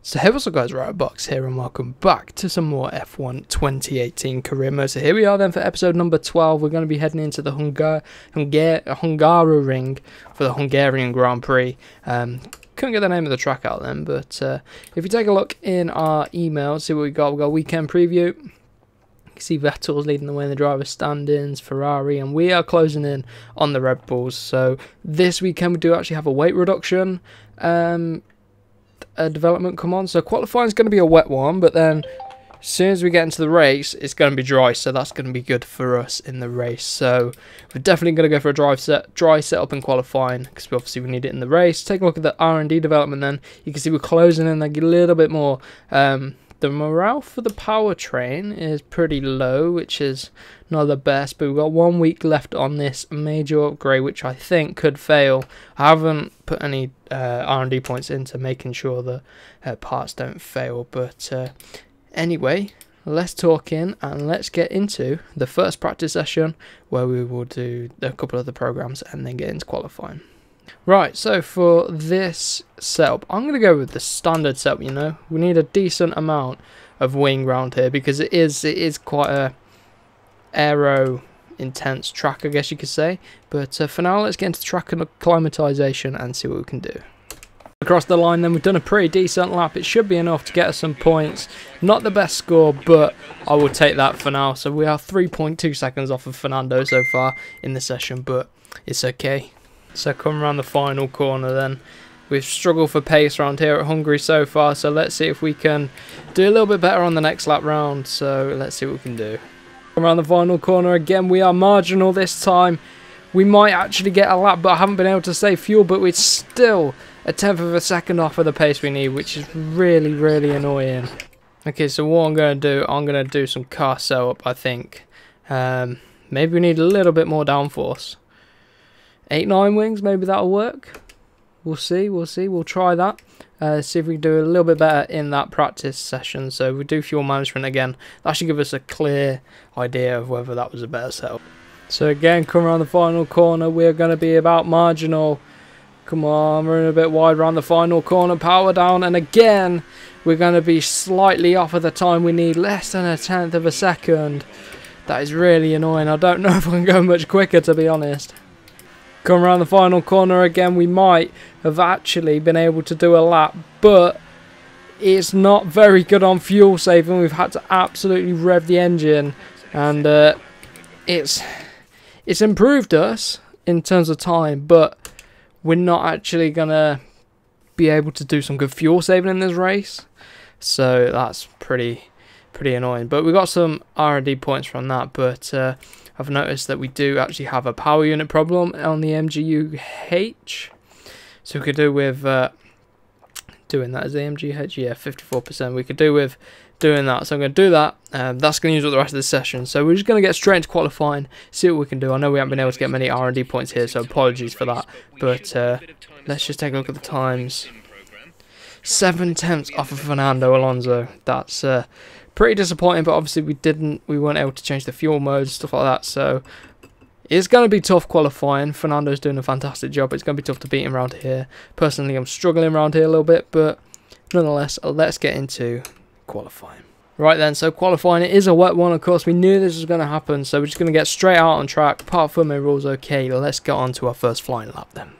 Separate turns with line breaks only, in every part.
So hey, what's up guys, Box here and welcome back to some more F1 2018 career mode. So here we are then for episode number 12. We're going to be heading into the Hungaroring for the Hungarian Grand Prix. Couldn't get the name of the track out then, but if you take a look in our email, see what we got a weekend preview. You can see Vettel's leading the way in the driver's standings, Ferrari, and we are closing in on the Red Bulls. So this weekend we do actually have a weight reduction development come on. So qualifying is going to be a wet one, but then as soon as we get into the race it's going to be dry, so that's going to be good for us in the race. So we're definitely going to go for a dry setup in qualifying, because obviously we need it in the race. Take a look at the R&D development then. You can see we're closing in like a little bit more. The morale for the powertrain is pretty low, which is not the best, but we've got 1 week left on this major upgrade, which I think could fail. I haven't put any R&D points into making sure the parts don't fail, but anyway, let's talk in and let's get into the first practice session where we will do a couple of the programs and then get into qualifying. Right, so for this setup, I'm going to go with the standard setup, you know. We need a decent amount of wing round here because it is quite a aero intense track, I guess you could say. But for now, let's get into track and acclimatization and see what we can do. Across the line then, we've done a pretty decent lap. It should be enough to get us some points. Not the best score, but I will take that for now. So we are 3.2 seconds off of Fernando so far in the session, but it's okay. So come around the final corner then. We've struggled for pace around here at Hungary so far, so let's see if we can do a little bit better on the next lap round. So let's see what we can do. Come around the final corner again. We are marginal this time. We might actually get a lap, but I haven't been able to save fuel, but we're still a tenth of a second off of the pace we need, which is really, really annoying. Okay, so what I'm going to do, I'm going to do some car setup, I think. Maybe we need a little bit more downforce. 8-9 wings, maybe that'll work. We'll see, we'll try that. See if we can do a little bit better in that practice session. So we do fuel management again. That should give us a clear idea of whether that was a better setup. So again, come around the final corner, we're going to be about marginal. Come on, we're in a bit wide around the final corner, power down, and again, we're going to be slightly off of the time we need, less than a tenth of a second. That is really annoying. I don't know if I can go much quicker, to be honest. Come around the final corner again, we might have actually been able to do a lap, but it's not very good on fuel saving. We've had to absolutely rev the engine, and it's improved us in terms of time, but we're not actually going to be able to do some good fuel saving in this race. So that's pretty annoying. But we got some R&D points from that, but I've noticed that we do actually have a power unit problem on the MGU-H. So we could do with doing that as the MGU-H, yeah, 54%. We could do with doing that. So I'm going to do that. That's going to use up the rest of the session. So we're just going to get straight into qualifying, see what we can do. I know we haven't been able to get many R&D points here, so apologies for that. But let's just take a look at the times. 7 tenths off of Fernando Alonso. That's pretty disappointing, but obviously we weren't able to change the fuel modes, stuff like that, so it's going to be tough qualifying. Fernando's doing a fantastic job. It's going to be tough to beat him around here. Personally, I'm struggling around here a little bit, but nonetheless, let's get into qualifying. Right then, so qualifying, it is a wet one, of course. We knew this was going to happen, so we're just going to get straight out on track. Apart from my rules, okay, let's get on to our first flying lap then.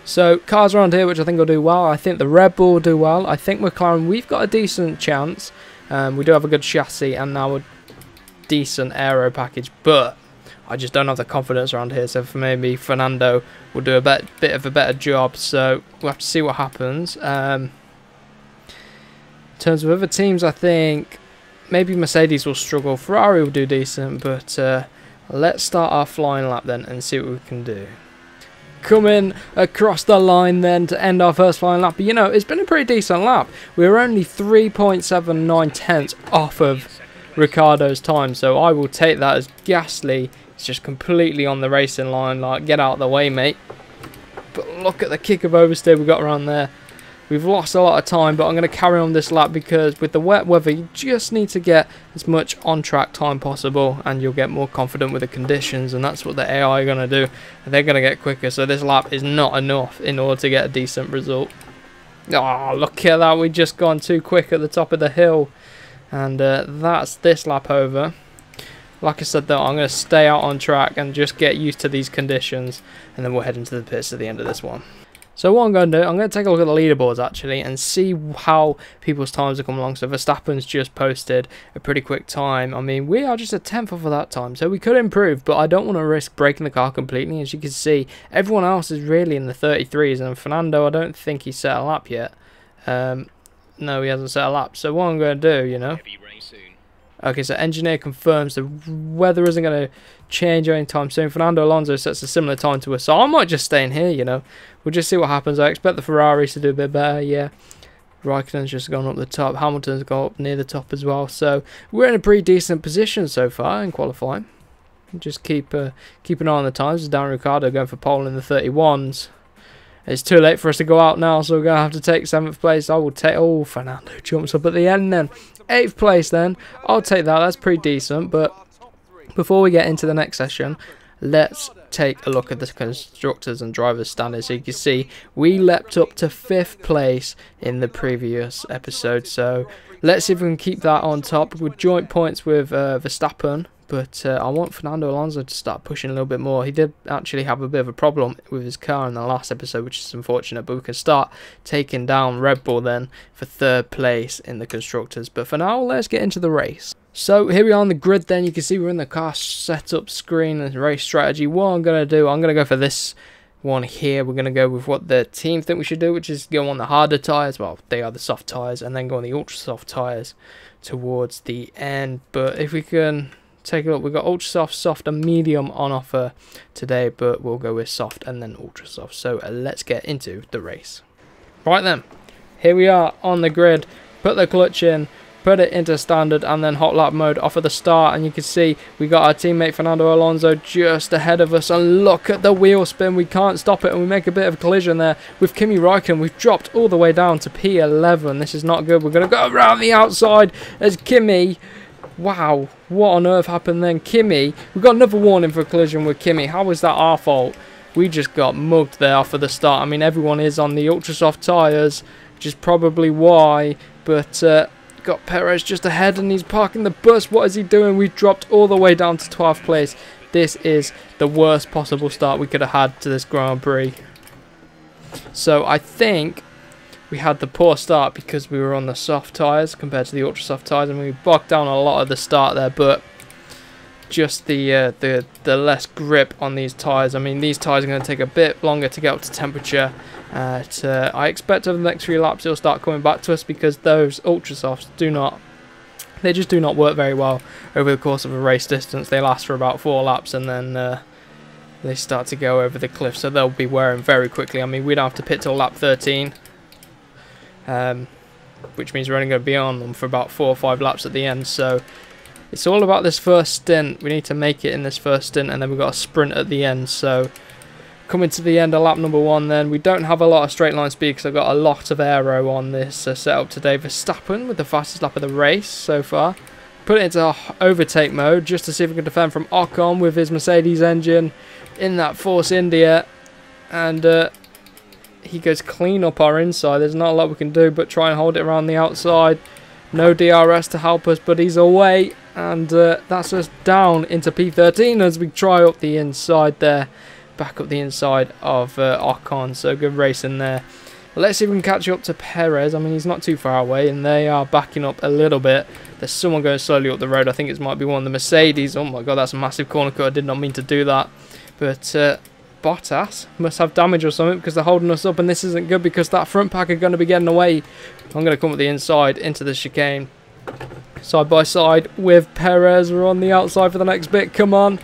So, cars around here, which I think will do well. I think the Red Bull will do well. I think McLaren, we've got a decent chance. We do have a good chassis and now a decent aero package, but I just don't have the confidence around here. So for maybe Fernando will do a bit of a better job. So we'll have to see what happens. In terms of other teams, I think maybe Mercedes will struggle. Ferrari will do decent, but let's start our flying lap then and see what we can do. Coming across the line then to end our first flying lap, but you know, it's been a pretty decent lap. We were only 3.79 tenths off of Ricciardo's time, so I will take that as ghastly. It's just completely on the racing line, like, get out of the way, mate. But look at the kick of oversteer we got around there. We've lost a lot of time, but I'm going to carry on this lap because with the wet weather, you just need to get as much on-track time possible and you'll get more confident with the conditions, and that's what the AI are going to do. They're going to get quicker, so this lap is not enough in order to get a decent result. Oh, look at that. We just gone too quick at the top of the hill. And that's this lap over. Like I said, though, I'm going to stay out on track and just get used to these conditions. And then we'll head into the pits at the end of this one. So what I'm going to do, I'm going to take a look at the leaderboards actually and see how people's times have come along. So Verstappen's just posted a pretty quick time. I mean, we are just a tenth of that time, so we could improve, but I don't want to risk breaking the car completely. As you can see, everyone else is really in the 33s, and Fernando, I don't think he's set a lap yet. No, he hasn't set a lap. So what I'm going to do, you know. Okay, so engineer confirms the weather isn't going to change anytime soon. Fernando Alonso sets a similar time to us, so I might just stay in here, you know. We'll just see what happens. I expect the Ferraris to do a bit better, yeah. Raikkonen's just gone up the top. Hamilton's gone up near the top as well. So we're in a pretty decent position so far in qualifying. Just keep an eye on the times. There's Daniel Ricciardo going for pole in the 31s. It's too late for us to go out now, so we're going to have to take 7th place. I will take... Oh, Fernando jumps up at the end then. 8th place then. I'll take that. That's pretty decent. But before we get into the next session, let's take a look at the constructors and drivers standings. So you can see we leapt up to 5th place in the previous episode. So let's see if we can keep that on top with joint points with Verstappen. But I want Fernando Alonso to start pushing a little bit more. He did actually have a bit of a problem with his car in the last episode, which is unfortunate. But we can start taking down Red Bull then for 3rd place in the Constructors. But for now, let's get into the race. So here we are on the grid then. You can see we're in the car setup screen and race strategy. What I'm going to do, I'm going to go for this one here. We're going to go with what the team think we should do, which is go on the harder tyres. Well, they are the soft tyres. And then go on the ultra soft tyres towards the end. But if we can... take a look, we've got ultra soft, soft and medium on offer today, but we'll go with soft and then ultra soft. So let's get into the race. Right then, here we are on the grid. Put the clutch in, put it into standard and then hot lap mode off at the start, and you can see we got our teammate Fernando Alonso just ahead of us, and look at the wheel spin. We can't stop it and we make a bit of a collision there with Kimi Raikkonen. We've dropped all the way down to P11. This is not good. We're going to go around the outside as Kimi... Wow, what on earth happened then? Kimi, we got another warning for a collision with Kimi. How was that our fault? We just got mugged there off of the start. I mean, everyone is on the ultra soft tyres, which is probably why. But got Perez just ahead and he's parking the bus. What is he doing? We've dropped all the way down to 12th place. This is the worst possible start we could have had to this Grand Prix. So I think... we had the poor start because we were on the soft tyres compared to the ultra soft tyres, and we bogged down a lot of the start there, but just the less grip on these tyres. I mean, these tyres are going to take a bit longer to get up to temperature. I expect over the next few laps it'll start coming back to us because those ultra softs they just do not work very well over the course of a race distance. They last for about 4 laps and then they start to go over the cliff, so they'll be wearing very quickly. I mean, we don't have to pit till lap 13. Which means we're only going to be on them for about 4 or 5 laps at the end. So it's all about this first stint. We need to make it in this first stint, and then we've got a sprint at the end. So coming to the end of lap number 1 then, we don't have a lot of straight line speed because I've got a lot of aero on this setup today. Verstappen with the fastest lap of the race so far. Put it into overtake mode just to see if we can defend from Ocon with his Mercedes engine in that Force India, and he goes clean up our inside. There's not a lot we can do but try and hold it around the outside. No DRS to help us, but he's away, and that's us down into P13 as we try up the inside there, back up the inside of Ocon. So good racing there. Let's see if we can catch up to Perez. I mean, he's not too far away, and they are backing up a little bit. There's someone going slowly up the road. I think it might be one of the Mercedes. Oh my god, that's a massive corner cut. I did not mean to do that, but Bottas must have damage or something because they're holding us up, and this isn't good because that front pack are going to be getting away. I'm going to come up the inside into the chicane. Side by side with Perez. We're on the outside for the next bit. Come on.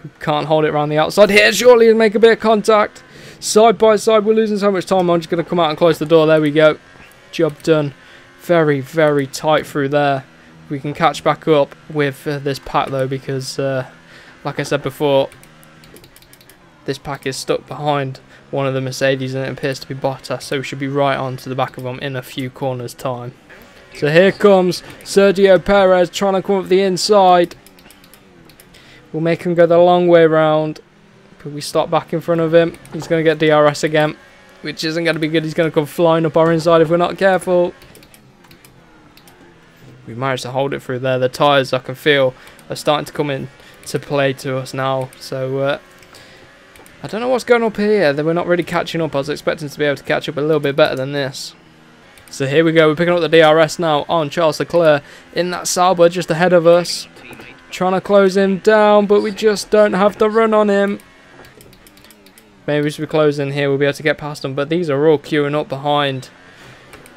We can't hold it around the outside here, surely, and make a bit of contact. Side by side. We're losing so much time. I'm just going to come out and close the door. There we go. Job done. Very, very tight through there. We can catch back up with this pack though, because like I said before, this pack is stuck behind one of the Mercedes and it appears to be Bottas, so we should be right on to the back of them in a few corners time. So here comes Sergio Perez trying to come up the inside. We'll make him go the long way round, but we stop back in front of him. He's going to get DRS again. which isn't going to be good. He's going to come flying up our inside if we're not careful. We managed to hold it through there. The tyres, I can feel, are starting to come in to play to us now. So, I don't know what's going on up here. We're not really catching up. I was expecting to be able to catch up a little bit better than this. So here we go. We're picking up the DRS now on Charles Leclerc in that Sauber just ahead of us. Trying to close him down, but we just don't have the run on him. Maybe as we close in here, we'll be able to get past them. But these are all queuing up behind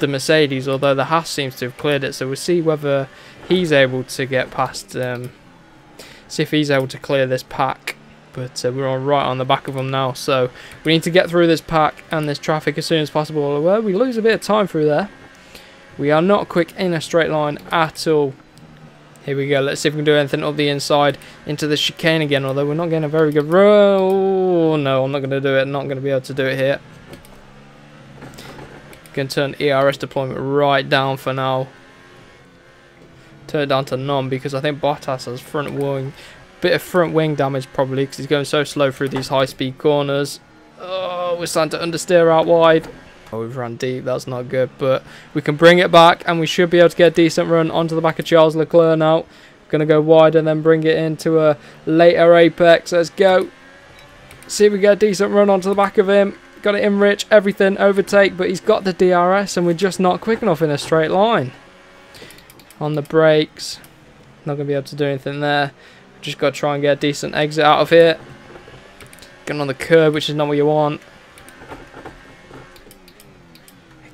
the Mercedes, although the Haas seems to have cleared it. So we'll see whether he's able to get past, see if he's able to clear this pack. But we're all right on the back of them now. So we need to get through this pack and this traffic as soon as possible. Well, we lose a bit of time through there. We are not quick in a straight line at all. Here we go. Let's see if we can do anything up the inside into the chicane again. Although we're not getting a very good run. Oh, no, I'm not going to do it. I'm not going to be able to do it here. Going to turn ERS deployment right down for now. Turn it down to none because I think Bottas has front wing. Bit of front wing damage probably because he's going so slow through these high speed corners. Oh, we're starting to understeer out wide. Oh, we've run deep. That's not good, but we can bring it back and we should be able to get a decent run onto the back of Charles Leclerc now. Going to go wide and then bring it into a later apex. Let's go. See if we get a decent run onto the back of him. Got it in rich, everything, overtake, but he's got the DRS and we're just not quick enough in a straight line. On the brakes. Not going to be able to do anything there. Just got to try and get a decent exit out of here. Getting on the curb, which is not what you want.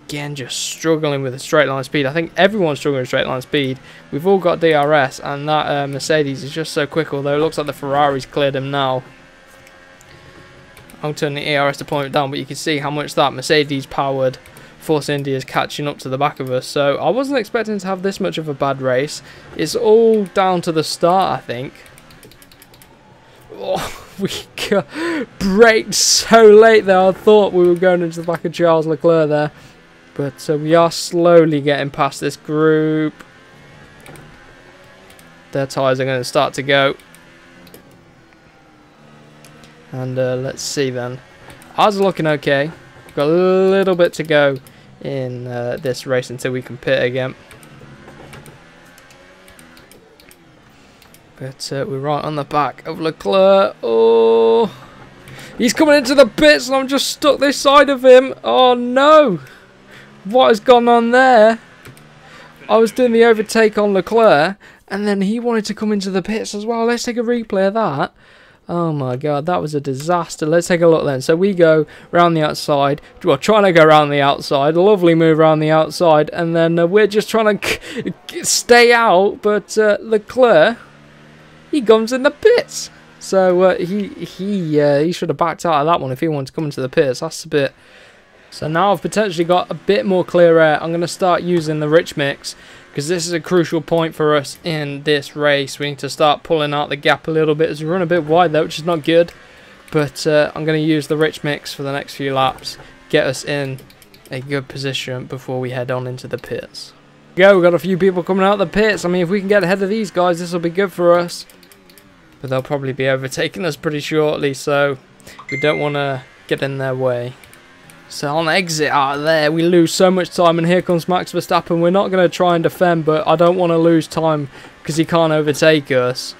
Again, just struggling with the straight line speed. I think everyone's struggling with straight line speed. We've all got DRS, and that Mercedes is just so quick, although it looks like the Ferrari's cleared him now. I'll turn the ERS deployment down, but you can see how much that Mercedes-powered Force India is catching up to the back of us. So I wasn't expecting to have this much of a bad race. It's all down to the start, I think. Oh, we got braked so late there. I thought we were going into the back of Charles Leclerc there. But we are slowly getting past this group. Their tyres are going to start to go. And let's see then. Ours are looking okay. We've got a little bit to go in this race until we can pit again. But we're right on the back of Leclerc. Oh, he's coming into the pits and I'm just stuck this side of him. Oh no, what has gone on there? I was doing the overtake on Leclerc and then he wanted to come into the pits as well. Let's take a replay of that. Oh my god, that was a disaster. Let's take a look then. So we go round the outside. Well, trying to go around the outside. Lovely move around the outside. And then we're just trying to stay out. But Leclerc, he comes in the pits. So he should have backed out of that one if he wanted to come into the pits. That's a bit... So now I've potentially got a bit more clear air. I'm going to start using the rich mix, because this is a crucial point for us in this race. We need to start pulling out the gap a little bit as we run a bit wide there, which is not good. But I'm going to use the rich mix for the next few laps, get us in a good position before we head on into the pits. Go, we've got a few people coming out of the pits. I mean, if we can get ahead of these guys, this will be good for us. But they'll probably be overtaking us pretty shortly, so we don't want to get in their way. So on the exit out of there, we lose so much time, and here comes Max Verstappen. We're not going to try and defend, but I don't want to lose time because he can't overtake us.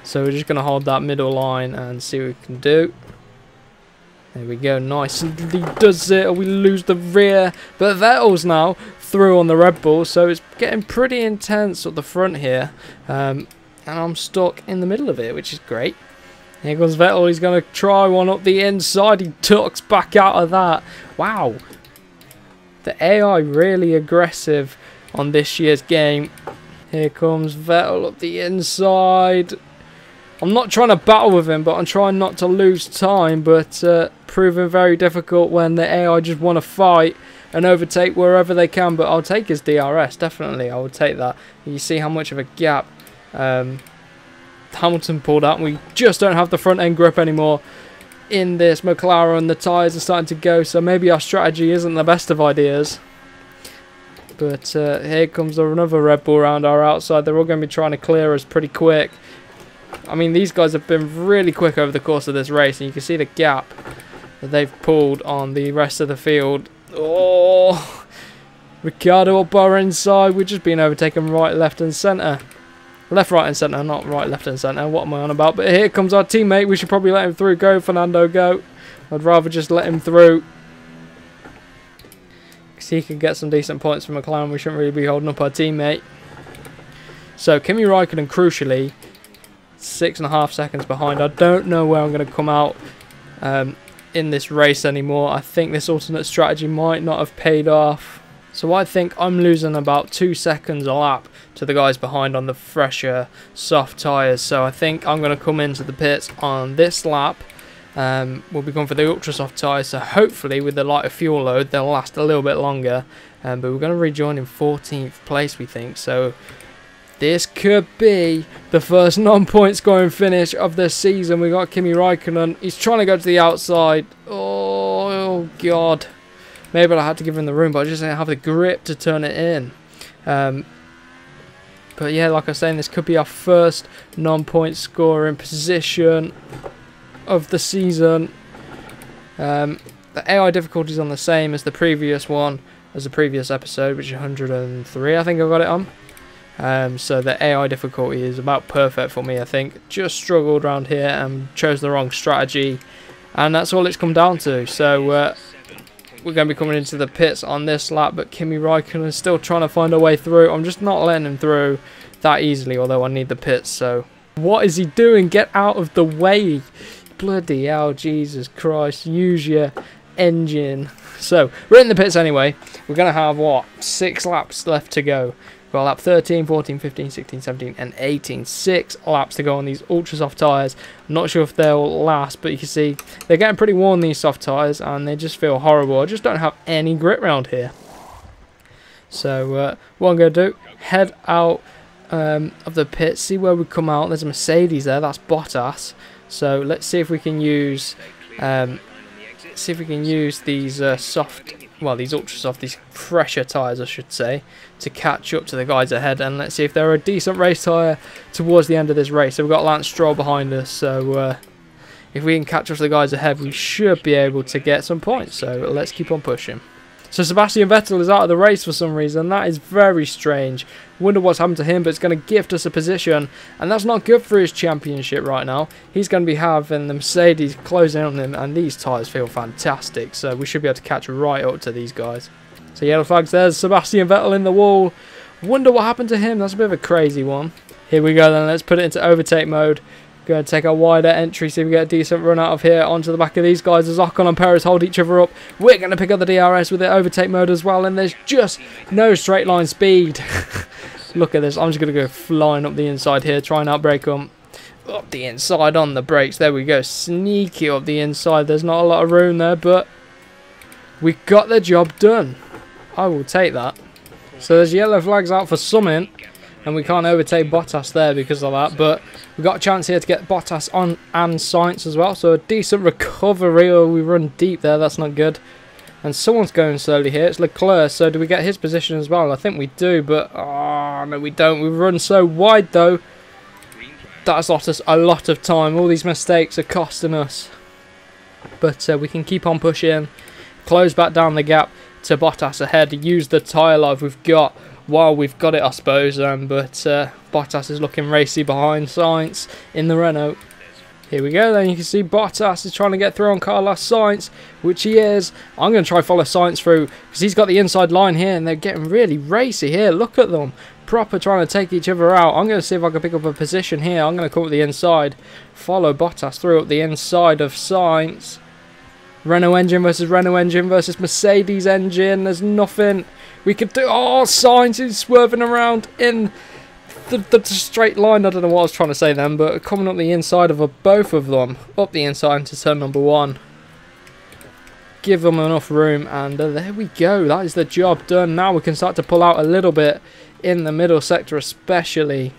So we're just going to hold that middle line and see what we can do. There we go, nice. And he does it, or we lose the rear. But Vettel's now through on the Red Bull, so it's getting pretty intense at the front here. And I'm stuck in the middle of it, which is great. Here comes Vettel, he's going to try one up the inside. He tucks back out of that. Wow. The AI really aggressive on this year's game. Here comes Vettel up the inside. I'm not trying to battle with him, but I'm trying not to lose time. But proving very difficult when the AI just want to fight and overtake wherever they can. But I'll take his DRS, definitely. I will take that. You see how much of a gap Hamilton pulled out, and we just don't have the front end grip anymore in this McLaren. The tyres are starting to go, so maybe our strategy isn't the best of ideas. But here comes another Red Bull around our outside. They're all going to be trying to clear us pretty quick. I mean, these guys have been really quick over the course of this race, and you can see the gap that they've pulled on the rest of the field. Oh, Ricciardo or Barr inside. We're just being overtaken right, left and centre. Left, right and centre, not right, left and centre. What am I on about? But here comes our teammate. We should probably let him through. Go, Fernando, go. I'd rather just let him through, because he can get some decent points from McLaren. We shouldn't really be holding up our teammate. So Kimi Raikkonen, crucially, 6.5 seconds behind. I don't know where I'm going to come out in this race anymore. I think this alternate strategy might not have paid off. So I think I'm losing about 2 seconds a lap to the guys behind on the fresher soft tyres. So I think I'm going to come into the pits on this lap. We'll be going for the ultra soft tyres, so hopefully with the lighter fuel load they'll last a little bit longer. But we're going to rejoin in 14th place, we think. So this could be the first non-point scoring finish of the season. We got Kimi Raikkonen. He's trying to go to the outside. Oh God. Maybe I had to give him the room, but I just didn't have the grip to turn it in. But yeah, like I was saying, this could be our first non-point scoring position of the season. The AI difficulty is on the same as the previous one, as the previous episode, which is 103, I think I got it on. So the AI difficulty is about perfect for me, I think. Just struggled around here and chose the wrong strategy, and that's all it's come down to. So we're going to be coming into the pits on this lap, but Kimi Raikkonen is still trying to find a way through. I'm just not letting him through that easily, although I need the pits. So what is he doing? Get out of the way. Bloody hell, Jesus Christ. Use your engine. So we're in the pits anyway. We're going to have, what, 6 laps left to go. We've got lap 13, 14, 15, 16, 17 and 18. 6 laps to go on these ultra soft tyres. I'm not sure if they'll last, but you can see they're getting pretty worn, these soft tyres, and they just feel horrible. I just don't have any grip round here. So what I'm going to do, head out of the pit, see where we come out. There's a Mercedes there, that's Bottas. So let's see if we can use these soft, well, these ultra soft, these fresher tyres I should say, to catch up to the guys ahead, and let's see if they're a decent race tyre towards the end of this race. So we've got Lance Stroll behind us, so if we can catch up to the guys ahead, we should be able to get some points. So let's keep on pushing. So Sebastian Vettel is out of the race for some reason. That is very strange. Wonder what's happened to him, but it's going to gift us a position, and that's not good for his championship right now. He's going to be having the Mercedes closing on him, and these tyres feel fantastic, so we should be able to catch right up to these guys. So yellow flags, there's Sebastian Vettel in the wall. Wonder what happened to him. That's a bit of a crazy one. Here we go then, let's put it into overtake mode. Going to take a wider entry, see if we get a decent run out of here onto the back of these guys as Ocon and Perez hold each other up. We're going to pick up the DRS with the overtake mode as well, and there's just no straight line speed. Look at this, I'm just going to go flying up the inside here, try and outbrake them. Up the inside on the brakes, there we go, sneaky up the inside. There's not a lot of room there, but we got the job done. I will take that. So there's yellow flags out for something, and we can't overtake Bottas there because of that, but we've got a chance here to get Bottas on and Sainz as well, so a decent recovery. Oh, we run deep there, that's not good. And someone's going slowly here, it's Leclerc, so do we get his position as well? I think we do, but oh, no we don't. We've run so wide though. That's lost us a lot of time. All these mistakes are costing us. But we can keep on pushing, close back down the gap to Bottas ahead, use the tyre life we've got while we've got it, I suppose, but Bottas is looking racy behind Sainz in the Renault. Here we go then, you can see Bottas is trying to get through on Carlos Sainz, which he is. I'm going to try follow Sainz through, because he's got the inside line here, and they're getting really racy here. Look at them, proper trying to take each other out. I'm going to see if I can pick up a position here. I'm going to come up the inside, follow Bottas through up the inside of Sainz. Renault engine versus Mercedes engine. There's nothing we could do. Oh, Sainz is swerving around in the straight line. I don't know what I was trying to say then, but coming up the inside of both of them, up the inside to turn number 1. Give them enough room, and there we go. That is the job done. Now we can start to pull out a little bit in the middle sector especially.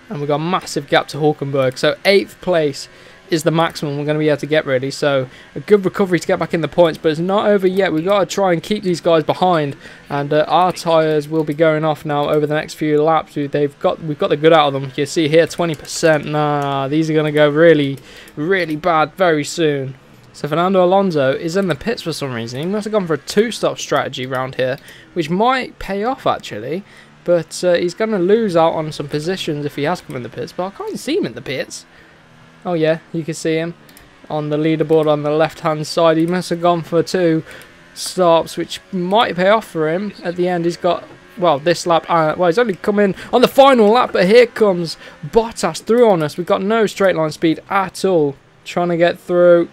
And we've got a massive gap to Hulkenberg. So 8th place is the maximum we're going to be able to get, really. So a good recovery to get back in the points, but it's not over yet. We've got to try and keep these guys behind, and our tyres will be going off now over the next few laps. We've got the good out of them. You see here 20%. Nah, these are going to go really, really bad very soon. So Fernando Alonso is in the pits for some reason. He must have gone for a 2-stop strategy around here, which might pay off actually. But he's going to lose out on some positions if he has come in the pits. But I can't see him in the pits. Oh yeah, you can see him on the leaderboard on the left-hand side. He must have gone for 2 stops, which might pay off for him. At the end, he's got, well, this lap. Well, he's only come in on the final lap, but here comes Bottas through on us. We've got no straight line speed at all. Trying to get through.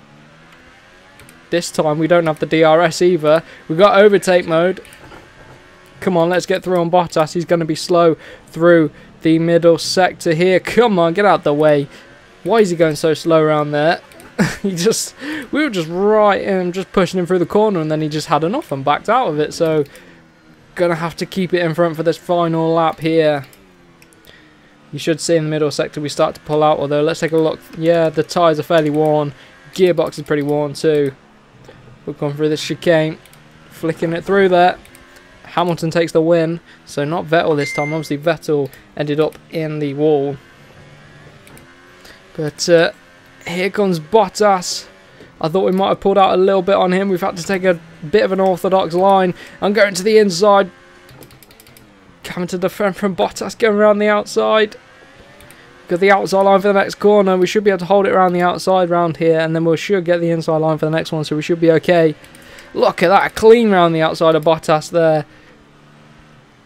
This time, we don't have the DRS either. We've got overtake mode. Come on, let's get through on Bottas. He's going to be slow through the middle sector here. Come on, get out the way. Why is he going so slow around there? We were just right in, just pushing him through the corner, and then he just had enough and backed out of it. So, gonna have to keep it in front for this final lap here. You should see in the middle sector we start to pull out, although let's take a look. Yeah, the tyres are fairly worn. Gearbox is pretty worn too. We've gone through this chicane, flicking it through there. Hamilton takes the win, so not Vettel this time. Obviously Vettel ended up in the wall. But here comes Bottas. I thought we might have pulled out a little bit on him. We've had to take a bit of an orthodox line. I'm going to the inside. Coming to defend from Bottas, going around the outside. Got the outside line for the next corner. We should be able to hold it around the outside round here, and then we should get the inside line for the next one, so we should be okay. Look at that, a clean round the outside of Bottas there.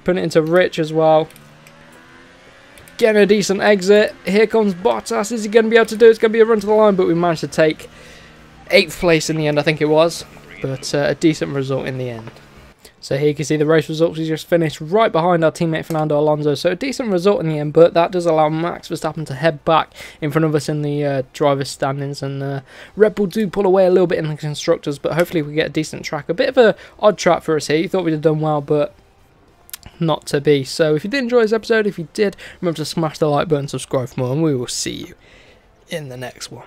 Putting it into Rich as well. Getting a decent exit. Here comes Bottas. Is he going to be able to do it? It's going to be a run to the line, but we managed to take 8th place in the end, I think it was. But a decent result in the end. So here you can see the race results. We just finished right behind our teammate Fernando Alonso. So a decent result in the end, but that does allow Max Verstappen to head back in front of us in the driver's standings. And Red Bull do pull away a little bit in the constructors, but hopefully we get a decent track. A bit of a odd track for us here. You thought we'd have done well, but not to be. So if you did enjoy this episode, if you did, remember to smash the like button, subscribe for more, and we will see you in the next one.